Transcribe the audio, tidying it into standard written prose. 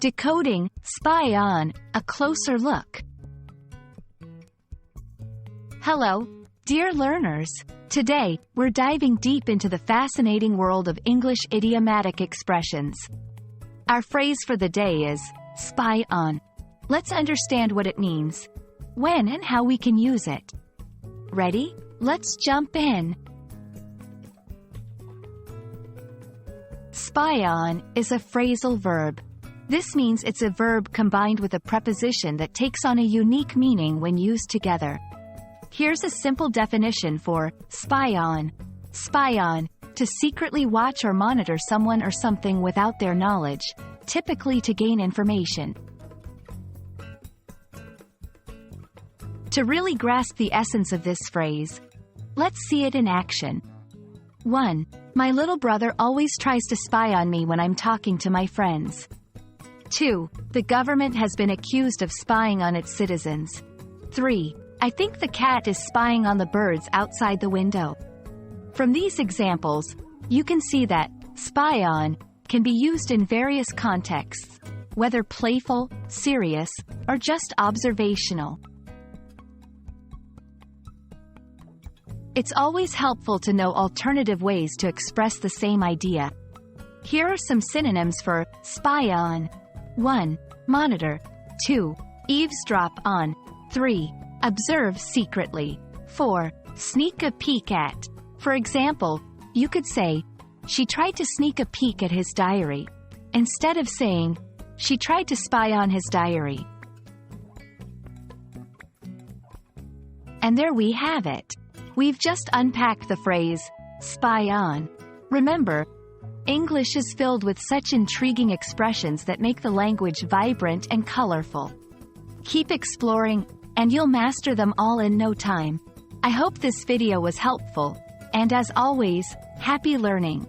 Decoding Spy On, a closer look. Hello, dear learners. Today, we're diving deep into the fascinating world of English idiomatic expressions. Our phrase for the day is, spy on. Let's understand what it means, when and how we can use it. Ready? Let's jump in. Spy on is a phrasal verb. This means it's a verb combined with a preposition that takes on a unique meaning when used together. Here's a simple definition for spy on. Spy on, to secretly watch or monitor someone or something without their knowledge, typically to gain information. To really grasp the essence of this phrase, let's see it in action. 1. My little brother always tries to spy on me when I'm talking to my friends. 2. The government has been accused of spying on its citizens. 3. I think the cat is spying on the birds outside the window. From these examples, you can see that spy on can be used in various contexts, whether playful, serious, or just observational. It's always helpful to know alternative ways to express the same idea. Here are some synonyms for spy on. 1. Monitor. 2. Eavesdrop on. 3. Observe secretly. 4. Sneak a peek at. For example, you could say, she tried to sneak a peek at his diary, instead of saying, she tried to spy on his diary. And there we have it. We've just unpacked the phrase, spy on. Remember, English is filled with such intriguing expressions that make the language vibrant and colorful. Keep exploring, and you'll master them all in no time. I hope this video was helpful, and as always, happy learning!